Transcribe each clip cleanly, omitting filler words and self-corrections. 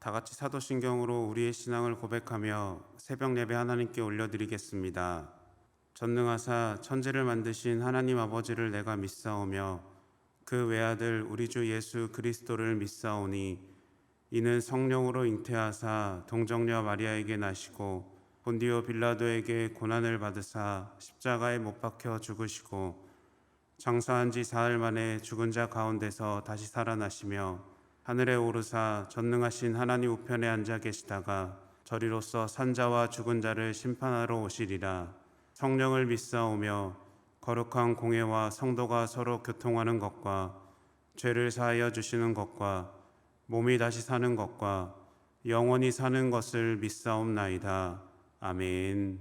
다 같이 사도신경으로 우리의 신앙을 고백하며 새벽 예배 하나님께 올려드리겠습니다. 전능하사 천지를 만드신 하나님 아버지를 내가 믿사오며 그 외아들 우리 주 예수 그리스도를 믿사오니 이는 성령으로 잉태하사 동정녀 마리아에게 나시고 본디오 빌라도에게 고난을 받으사 십자가에 못 박혀 죽으시고 장사한 지 사흘 만에 죽은 자 가운데서 다시 살아나시며 하늘에 오르사 전능하신 하나님 우편에 앉아 계시다가 저리로서 산자와 죽은 자를 심판하러 오시리라. 성령을 믿사오며 거룩한 공회와 성도가 서로 교통하는 것과 죄를 사하여 주시는 것과 몸이 다시 사는 것과 영원히 사는 것을 믿사옵나이다. 아멘.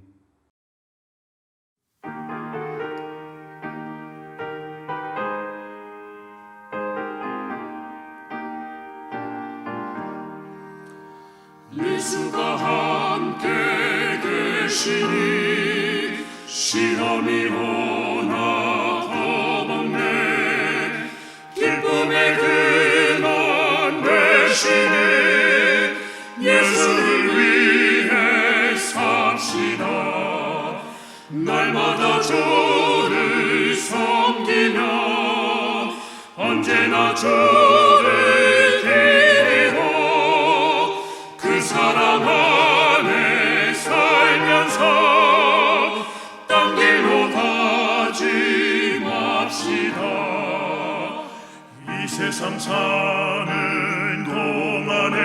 예수가 함께 계시니 시험이 오나 겁없네. 기쁨의 근원 되시니 예수를 위해 삽시다. 날마다 주를 섬기며 언제나 주를 기리고 그 사랑 안에 살면서 딴 길로 가지 맙시다. 이 세상 사는 동안에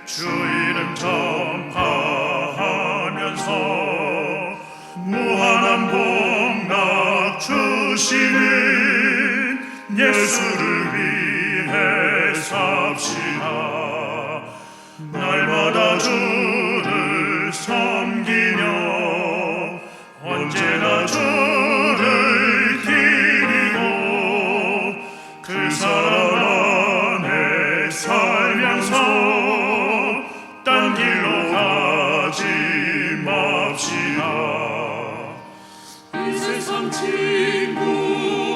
주 이름 전파하면서 무한한 복락 주시는 예수를 위해 삽시다. 날마다 주를 섬기며 언제나 주를 기리고 그 사랑 안에 살면서 딴 길로 가지 맙시다. 이 세상 친구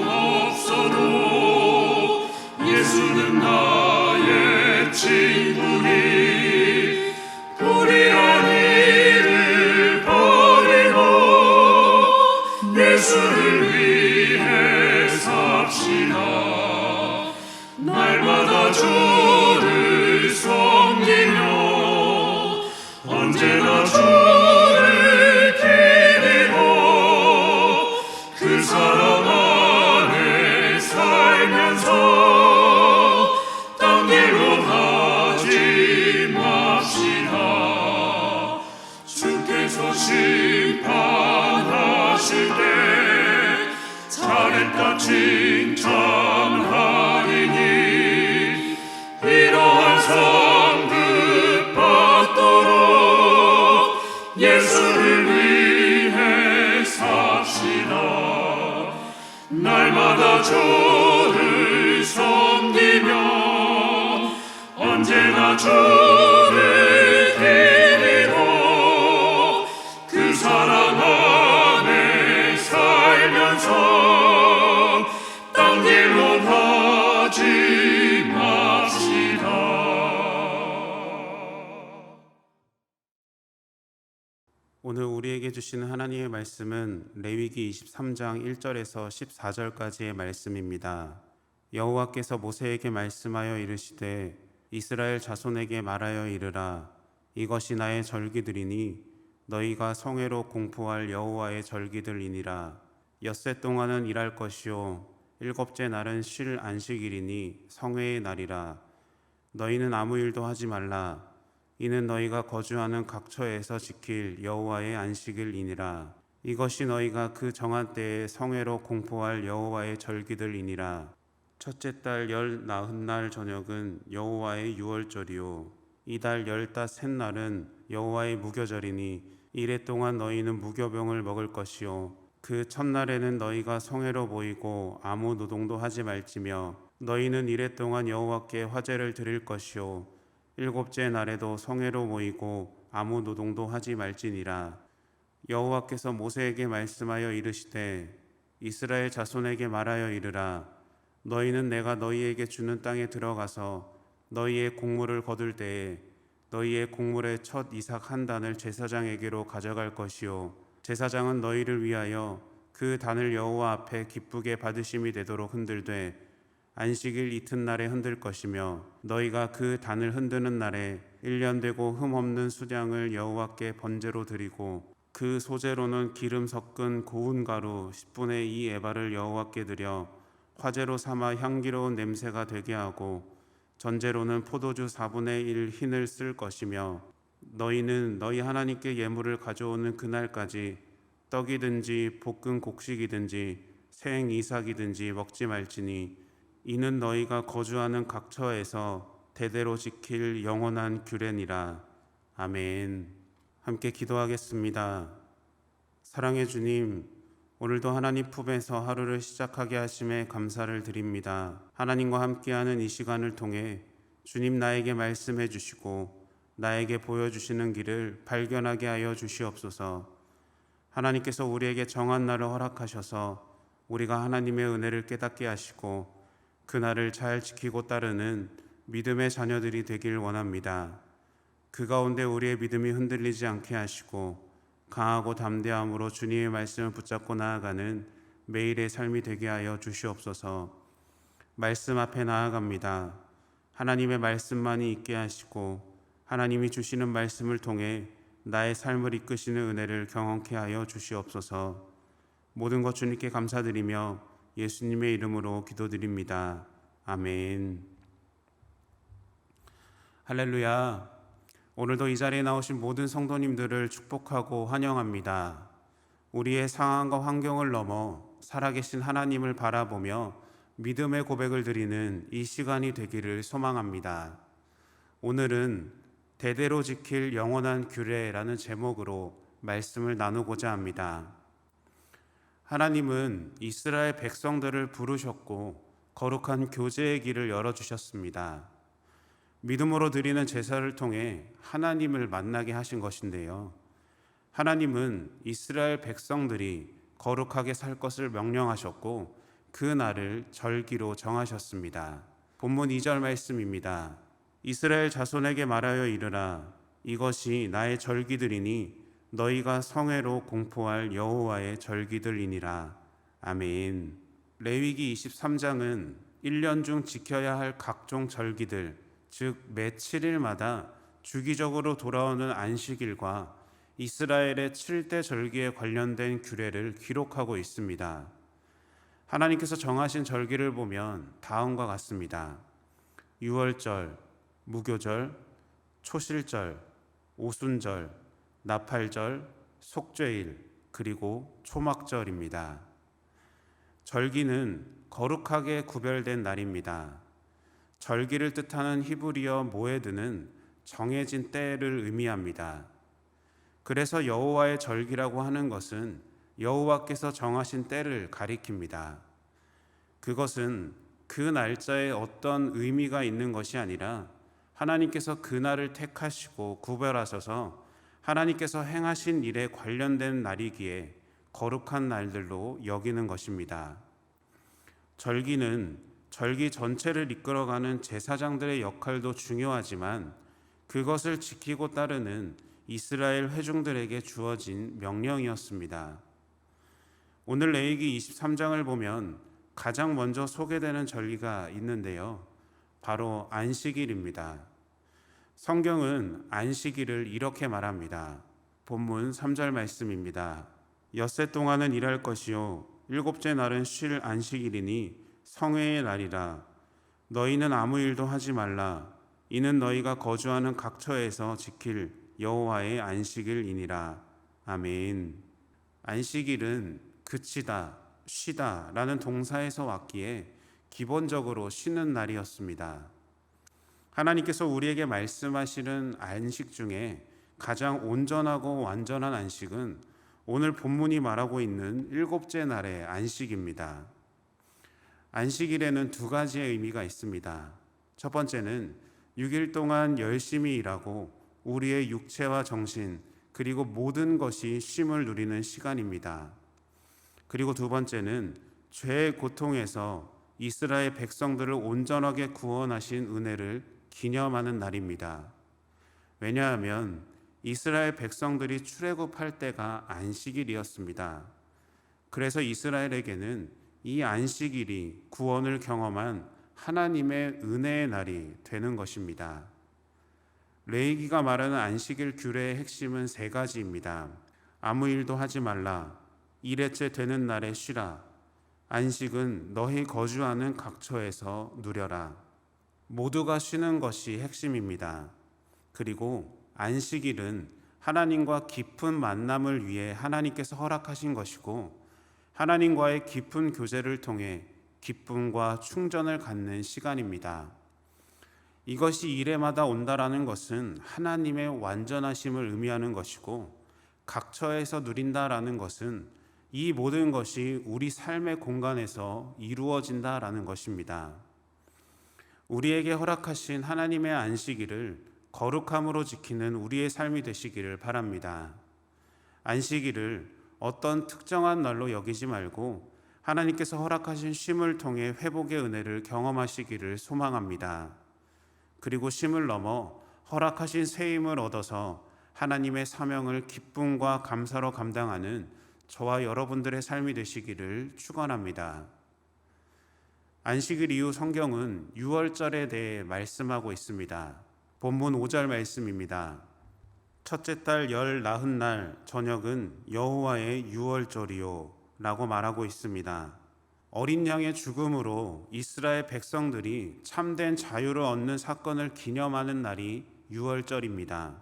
없어도 예수는 나의 친구니 불의한 일을 버리고 예수를 위해 삽시다. 날마다 주를 섬기며 언제나 주를 기리고 그 사랑 안에 살면서 딴 길로 가지 맙시다. 주께서 심판하실 때 잘했다 칭찬하리니 이러한 상급 받도록 예수를 위해 삽시다. 날마다 주를 섬기며 언제나 주를 기리고 그 사랑 안에 살면서 딴 길로 가지 맙시다. 오늘 우리에게 주시는 하나님의 말씀은 레위기 23장 1절에서 14절까지의 말씀입니다. 여호와께서 모세에게 말씀하여 이르시되 이스라엘 자손에게 말하여 이르라. 이것이 나의 절기들이니 너희가 성회로 공포할 여호와의 절기들이니라. 엿새 동안은 일할 것이요 일곱째 날은 쉴 안식일이니 성회의 날이라. 너희는 아무 일도 하지 말라. 이는 너희가 거주하는 각처에서 지킬 여호와의 안식일이니라. 이것이 너희가 그 정한 때에 성회로 공포할 여호와의 절기들이니라. 첫째 달 열 나흔날 저녁은 여호와의 유월절이요 이달 열다섯 날은 여호와의 무교절이니 이래 동안 너희는 무교병을 먹을 것이요 그 첫날에는 너희가 성회로 모이고 아무 노동도 하지 말지며 너희는 이래 동안 여호와께 화제를 드릴 것이요 일곱째 날에도 성회로 모이고 아무 노동도 하지 말지니라. 여호와께서 모세에게 말씀하여 이르시되 이스라엘 자손에게 말하여 이르라. 너희는 내가 너희에게 주는 땅에 들어가서 너희의 곡물을 거둘 때에 너희의 곡물의 첫 이삭 한 단을 제사장에게로 가져갈 것이요 제사장은 너희를 위하여 그 단을 여호와 앞에 기쁘게 받으심이 되도록 흔들되 안식일 이튿날에 흔들 것이며 너희가 그 단을 흔드는 날에 1년 되고 흠없는 수량을 여호와께 번제로 드리고 그 소제로는 기름 섞은 고운 가루 10분의 2 에바를 여호와께 드려 화제로 삼아 향기로운 냄새가 되게 하고 전제로는 포도주 4분의 1 흰을 쓸 것이며 너희는 너희 하나님께 예물을 가져오는 그날까지 떡이든지 볶은 곡식이든지 생 이삭이든지 먹지 말지니 이는 너희가 거주하는 각 처에서 대대로 지킬 영원한 규례니라. 아멘. 함께 기도하겠습니다. 사랑의 주님, 오늘도 하나님 품에서 하루를 시작하게 하심에 감사를 드립니다. 하나님과 함께하는 이 시간을 통해 주님 나에게 말씀해 주시고 나에게 보여주시는 길을 발견하게 하여 주시옵소서. 하나님께서 우리에게 정한 날을 허락하셔서 우리가 하나님의 은혜를 깨닫게 하시고 그 날을 잘 지키고 따르는 믿음의 자녀들이 되길 원합니다. 그 가운데 우리의 믿음이 흔들리지 않게 하시고 강하고 담대함으로 주님의 말씀을 붙잡고 나아가는 매일의 삶이 되게 하여 주시옵소서. 말씀 앞에 나아갑니다. 하나님의 말씀만이 있게 하시고 하나님이 주시는 말씀을 통해 나의 삶을 이끄시는 은혜를 경험케 하여 주시옵소서. 모든 것 주님께 감사드리며 예수님의 이름으로 기도드립니다. 아멘. 할렐루야. 오늘도 이 자리에 나오신 모든 성도님들을 축복하고 환영합니다. 우리의 상황과 환경을 넘어 살아계신 하나님을 바라보며 믿음의 고백을 드리는 이 시간이 되기를 소망합니다. 오늘은 대대로 지킬 영원한 규례라는 제목으로 말씀을 나누고자 합니다. 하나님은 이스라엘 백성들을 부르셨고 거룩한 교제의 길을 열어주셨습니다. 믿음으로 드리는 제사를 통해 하나님을 만나게 하신 것인데요. 하나님은 이스라엘 백성들이 거룩하게 살 것을 명령하셨고 그 날을 절기로 정하셨습니다. 본문 2절 말씀입니다. 이스라엘 자손에게 말하여 이르라. 이것이 나의 절기들이니 너희가 성회로 공포할 여호와의 절기들이니라. 아멘. 레위기 23장은 1년 중 지켜야 할 각종 절기들, 즉 매 7일마다 주기적으로 돌아오는 안식일과 이스라엘의 7대 절기에 관련된 규례를 기록하고 있습니다. 하나님께서 정하신 절기를 보면 다음과 같습니다. 유월절, 무교절, 초실절, 오순절, 나팔절, 속죄일, 그리고 초막절입니다. 절기는 거룩하게 구별된 날입니다. 절기를 뜻하는 히브리어 모에드는 정해진 때를 의미합니다. 그래서 여호와의 절기라고 하는 것은 여호와께서 정하신 때를 가리킵니다. 그것은 그 날짜에 어떤 의미가 있는 것이 아니라 하나님께서 그 날을 택하시고 구별하셔서 하나님께서 행하신 일에 관련된 날이기에 거룩한 날들로 여기는 것입니다. 절기는 절기 전체를 이끌어가는 제사장들의 역할도 중요하지만 그것을 지키고 따르는 이스라엘 회중들에게 주어진 명령이었습니다. 오늘 레위기 23장을 보면 가장 먼저 소개되는 절기가 있는데요. 바로 안식일입니다. 성경은 안식일을 이렇게 말합니다. 본문 3절 말씀입니다. 엿새 동안은 일할 것이요 일곱째 날은 쉴 안식일이니 성회의 날이라. 너희는 아무 일도 하지 말라. 이는 너희가 거주하는 각 처에서 지킬 여호와의 안식일이니라. 아멘. 안식일은 그치다, 쉬다 라는 동사에서 왔기에 기본적으로 쉬는 날이었습니다. 하나님께서 우리에게 말씀하시는 안식 중에 가장 온전하고 완전한 안식은 오늘 본문이 말하고 있는 일곱째 날의 안식입니다. 안식일에는 두 가지의 의미가 있습니다. 첫 번째는 6일 동안 열심히 일하고 우리의 육체와 정신 그리고 모든 것이 쉼을 누리는 시간입니다. 그리고 두 번째는 죄의 고통에서 이스라엘 백성들을 온전하게 구원하신 은혜를 기념하는 날입니다. 왜냐하면 이스라엘 백성들이 출애굽할 때가 안식일이었습니다. 그래서 이스라엘에게는 이 안식일이 구원을 경험한 하나님의 은혜의 날이 되는 것입니다. 레위기가 말하는 안식일 규례의 핵심은 세 가지입니다. 아무 일도 하지 말라. 일회째 되는 날에 쉬라. 안식은 너희 거주하는 각처에서 누려라. 모두가 쉬는 것이 핵심입니다. 그리고 안식일은 하나님과 깊은 만남을 위해 하나님께서 허락하신 것이고, 하나님과의 깊은 교제를 통해 기쁨과 충전을 갖는 시간입니다. 이것이 일회마다 온다라는 것은 하나님의 완전하심을 의미하는 것이고, 각처에서 누린다라는 것은 이 모든 것이 우리 삶의 공간에서 이루어진다라는 것입니다. 우리에게 허락하신 하나님의 안식일을 거룩함으로 지키는 우리의 삶이 되시기를 바랍니다. 안식일을 어떤 특정한 날로 여기지 말고 하나님께서 허락하신 쉼을 통해 회복의 은혜를 경험하시기를 소망합니다. 그리고 쉼을 넘어 허락하신 새 힘을 얻어서 하나님의 사명을 기쁨과 감사로 감당하는 저와 여러분들의 삶이 되시기를 축원합니다. 안식일 이후 성경은 유월절에 대해 말씀하고 있습니다. 본문 5절 말씀입니다. 첫째 달 열 나흔 날 저녁은 여호와의 유월절이요 라고 말하고 있습니다. 어린 양의 죽음으로 이스라엘 백성들이 참된 자유를 얻는 사건을 기념하는 날이 유월절입니다.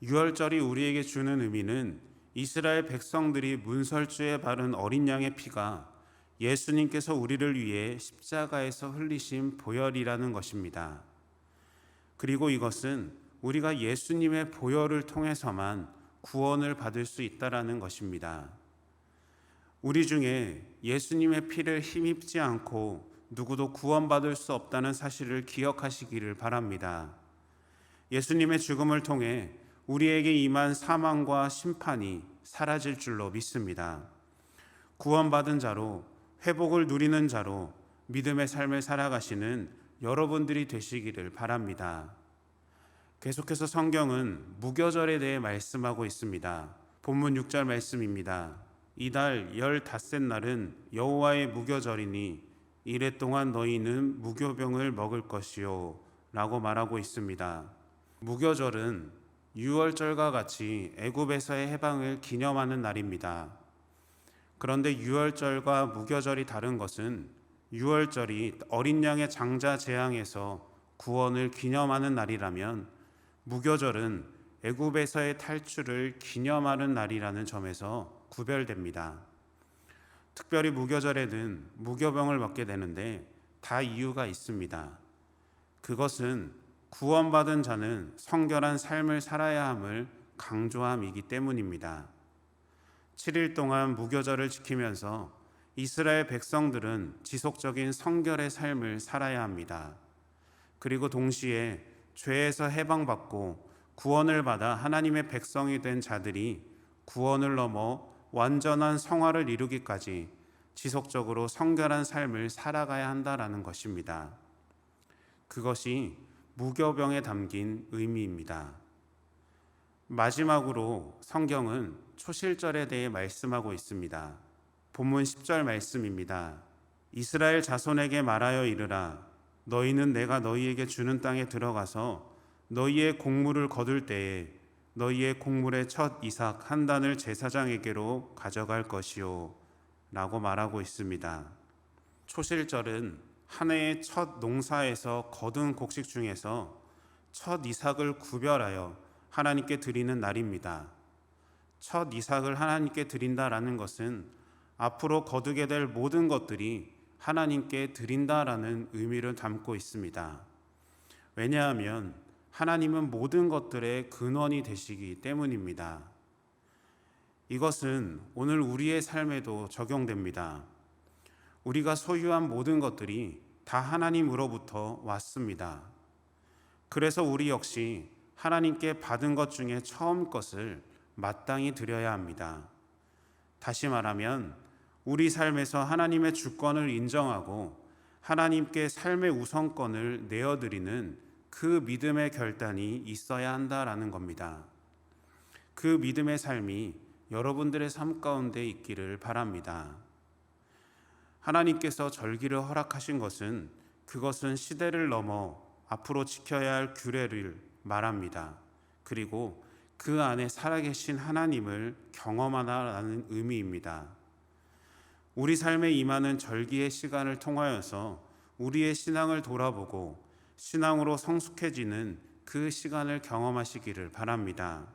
유월절이 우리에게 주는 의미는 이스라엘 백성들이 문설주에 바른 어린 양의 피가 예수님께서 우리를 위해 십자가에서 흘리신 보혈이라는 것입니다. 그리고 이것은 우리가 예수님의 보혈을 통해서만 구원을 받을 수 있다라는 것입니다. 우리 중에 예수님의 피를 힘입지 않고 누구도 구원받을 수 없다는 사실을 기억하시기를 바랍니다. 예수님의 죽음을 통해 우리에게 임한 사망과 심판이 사라질 줄로 믿습니다. 구원받은 자로, 회복을 누리는 자로 믿음의 삶을 살아가시는 여러분들이 되시기를 바랍니다. 계속해서 성경은 무교절에 대해 말씀하고 있습니다. 본문 6절 말씀입니다. 이달 15날은 여호와의 무교절이니 이래 동안 너희는 무교병을 먹을 것이요 라고 말하고 있습니다. 무교절은 유월절과 같이 애굽에서의 해방을 기념하는 날입니다. 그런데 유월절과 무교절이 다른 것은 유월절이 어린 양의 장자 재앙에서 구원을 기념하는 날이라면 무교절은 애굽에서의 탈출을 기념하는 날이라는 점에서 구별됩니다. 특별히 무교절에는 무교병을 먹게 되는데 다 이유가 있습니다. 그것은 구원받은 자는 성결한 삶을 살아야 함을 강조함이기 때문입니다. 7일 동안 무교절을 지키면서 이스라엘 백성들은 지속적인 성결의 삶을 살아야 합니다. 그리고 동시에 죄에서 해방받고 구원을 받아 하나님의 백성이 된 자들이 구원을 넘어 완전한 성화를 이루기까지 지속적으로 성결한 삶을 살아가야 한다라는 것입니다. 그것이 무교병에 담긴 의미입니다. 마지막으로 성경은 초실절에 대해 말씀하고 있습니다. 본문 10절 말씀입니다. 이스라엘 자손에게 말하여 이르라. 너희는 내가 너희에게 주는 땅에 들어가서 너희의 곡물을 거둘 때에 너희의 곡물의 첫 이삭 한 단을 제사장에게로 가져갈 것이요 라고 말하고 있습니다. 초실절은 한 해의 첫 농사에서 거둔 곡식 중에서 첫 이삭을 구별하여 하나님께 드리는 날입니다. 첫 이삭을 하나님께 드린다라는 것은 앞으로 거두게 될 모든 것들이 하나님께 드린다라는 의미를 담고 있습니다. 왜냐하면 하나님은 모든 것들의 근원이 되시기 때문입니다. 이것은 오늘 우리의 삶에도 적용됩니다. 우리가 소유한 모든 것들이 다 하나님으로부터 왔습니다. 그래서 우리 역시 하나님께 받은 것 중에 처음 것을 마땅히 드려야 합니다. 다시 말하면 우리 삶에서 하나님의 주권을 인정하고 하나님께 삶의 우선권을 내어드리는 그 믿음의 결단이 있어야 한다라는 겁니다. 그 믿음의 삶이 여러분들의 삶 가운데 있기를 바랍니다. 하나님께서 절기를 허락하신 것은 그것은 시대를 넘어 앞으로 지켜야 할 규례를 말합니다. 그리고 그 안에 살아계신 하나님을 경험하라는 의미입니다. 우리 삶에 임하는 절기의 시간을 통하여서 우리의 신앙을 돌아보고 신앙으로 성숙해지는 그 시간을 경험하시기를 바랍니다.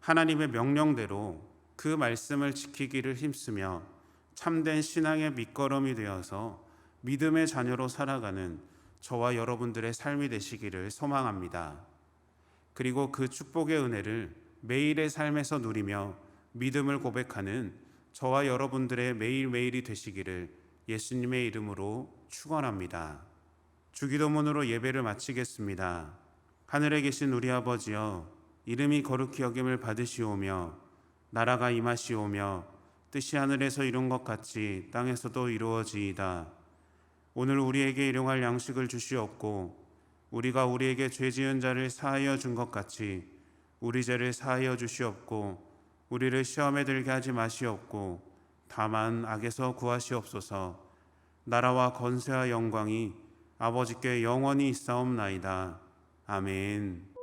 하나님의 명령대로 그 말씀을 지키기를 힘쓰며 참된 신앙의 밑거름이 되어서 믿음의 자녀로 살아가는 저와 여러분들의 삶이 되시기를 소망합니다. 그리고 그 축복의 은혜를 매일의 삶에서 누리며 믿음을 고백하는 저와 여러분들의 매일매일이 되시기를 예수님의 이름으로 축원합니다. 주기도문으로 예배를 마치겠습니다. 하늘에 계신 우리 아버지여, 이름이 거룩히 여김을 받으시오며 나라가 임하시오며 뜻이 하늘에서 이룬 것 같이 땅에서도 이루어지이다. 오늘 우리에게 일용할 양식을 주시옵고 우리가 우리에게 죄 지은 자를 사하여 준 것 같이 우리 죄를 사하여 주시옵고 우리를 시험에 들게 하지 마시옵고 다만 악에서 구하시옵소서. 나라와 권세와 영광이 아버지께 영원히 있사옵나이다. 아멘.